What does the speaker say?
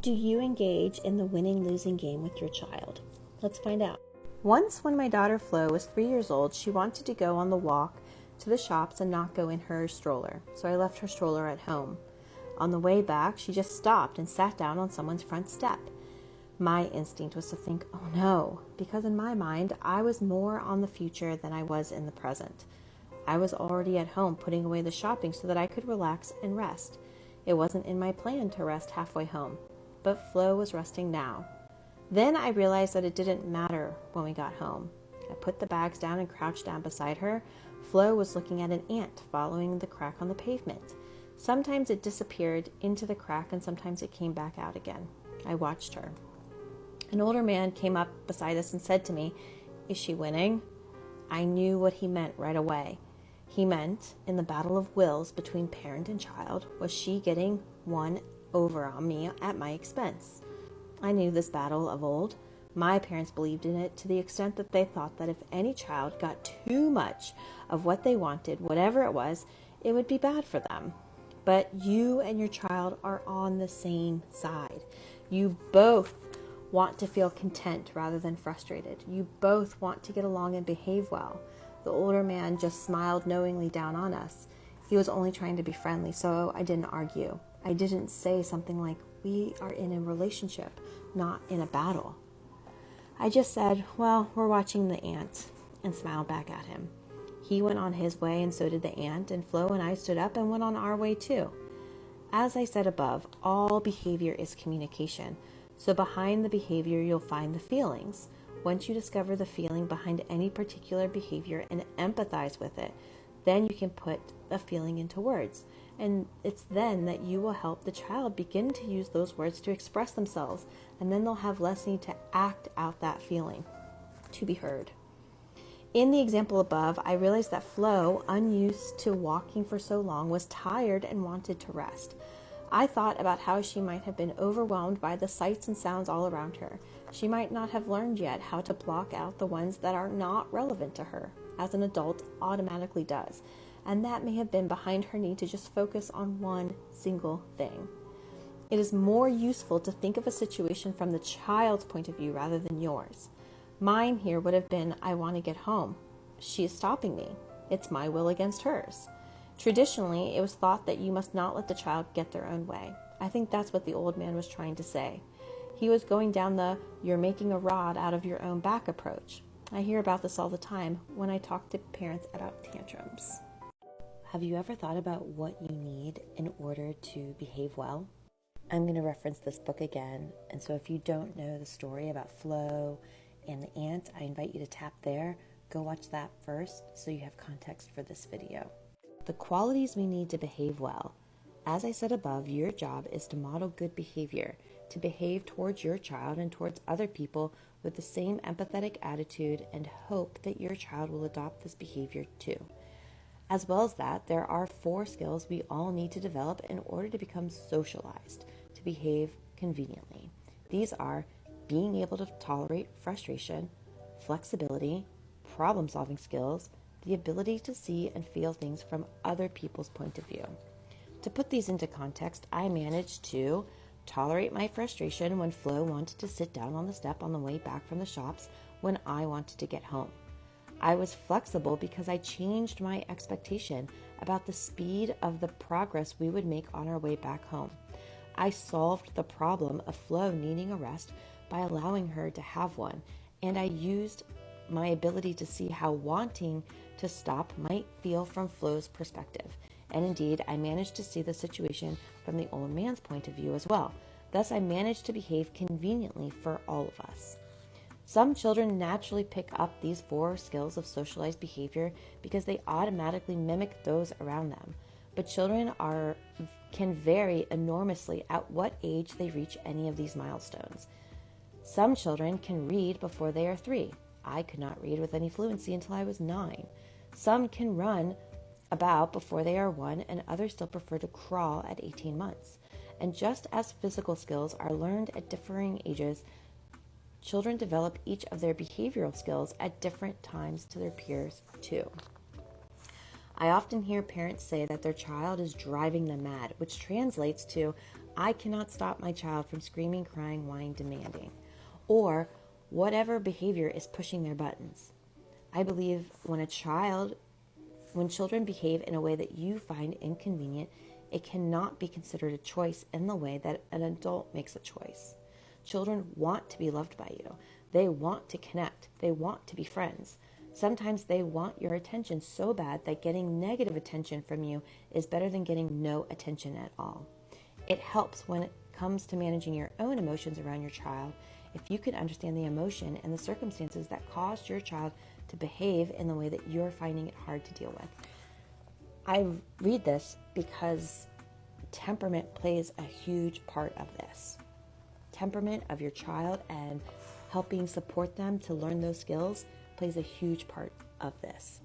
Do you engage in the winning-losing game with your child? Let's find out. Once when my daughter Flo was 3 years old, she wanted to go on the walk to the shops and not go in her stroller, so I left her stroller at home. On the way back, she just stopped and sat down on someone's front step. My instinct was to think, oh no, because in my mind, I was more on the future than I was in the present. I was already at home putting away the shopping so that I could relax and rest. It wasn't in my plan to rest halfway home, but Flo was resting now. Then I realized that it didn't matter when we got home. I put the bags down and crouched down beside her. Flo was looking at an ant following the crack on the pavement. Sometimes it disappeared into the crack and sometimes it came back out again. I watched her. An older man came up beside us and said to me, "Is she winning?" I knew what he meant right away. He meant, in the battle of wills between parent and child, was she getting one over on me at my expense? I knew this battle of old. My parents believed in it to the extent that they thought that if any child got too much of what they wanted, whatever it was, it would be bad for them. But you and your child are on the same side. You both want to feel content rather than frustrated. You both want to get along and behave well. The older man just smiled knowingly down on us. He was only trying to be friendly, so I didn't argue. I didn't say something like, "We are in a relationship, not in a battle." I just said, "Well, we're watching the ant," and smiled back at him. He went on his way and so did the ant, and Flo and I stood up and went on our way too. As I said above, all behavior is communication. So behind the behavior, you'll find the feelings. Once you discover the feeling behind any particular behavior and empathize with it, then you can put a feeling into words. And it's then that you will help the child begin to use those words to express themselves. And then they'll have less need to act out that feeling to be heard. In the example above, I realized that Flo, unused to walking for so long, was tired and wanted to rest. I thought about how she might have been overwhelmed by the sights and sounds all around her. She might not have learned yet how to block out the ones that are not relevant to her, as an adult automatically does. And that may have been behind her need to just focus on one single thing. It is more useful to think of a situation from the child's point of view rather than yours. Mine here would have been, I want to get home. She is stopping me. It's my will against hers. Traditionally, it was thought that you must not let the child get their own way. I think that's what the old man was trying to say. He was going down the "you're making a rod out of your own back" approach. I hear about this all the time when I talk to parents about tantrums. Have you ever thought about what you need in order to behave well? I'm going to reference this book again, and so if you don't know the story about Flo and the ant, I invite you to tap there. Go watch that first so you have context for this video. The qualities we need to behave well. As I said above, your job is to model good behavior, to behave towards your child and towards other people with the same empathetic attitude and hope that your child will adopt this behavior too. As well as that, there are 4 skills we all need to develop in order to become socialized, to behave conveniently. These are being able to tolerate frustration, flexibility, problem-solving skills, the ability to see and feel things from other people's point of view. To put these into context, I managed to tolerate my frustration when Flo wanted to sit down on the step on the way back from the shops when I wanted to get home. I was flexible because I changed my expectation about the speed of the progress we would make on our way back home. I solved the problem of Flo needing a rest by allowing her to have one, and I used my ability to see how wanting to stop might feel from Flo's perspective. And indeed, I managed to see the situation from the old man's point of view as well. Thus, I managed to behave conveniently for all of us. Some children naturally pick up these 4 skills of socialized behavior because they automatically mimic those around them. But children can vary enormously at what age they reach any of these milestones. Some children can read before they are 3. I could not read with any fluency until I was 9. Some can run about before they are 1, and others still prefer to crawl at 18 months. And just as physical skills are learned at differing ages, children develop each of their behavioral skills at different times to their peers too. I often hear parents say that their child is driving them mad, which translates to, I cannot stop my child from screaming, crying, whining, demanding, or whatever behavior is pushing their buttons. I believe when children behave in a way that you find inconvenient, it cannot be considered a choice in the way that an adult makes a choice. Children want to be loved by you. They want to connect. They want to be friends. Sometimes they want your attention so bad that getting negative attention from you is better than getting no attention at all. It helps when it comes to managing your own emotions around your child if you can understand the emotion and the circumstances that caused your child to behave in the way that you're finding it hard to deal with. I read this because temperament plays a huge part of this. Temperament of your child and helping support them to learn those skills plays a huge part of this.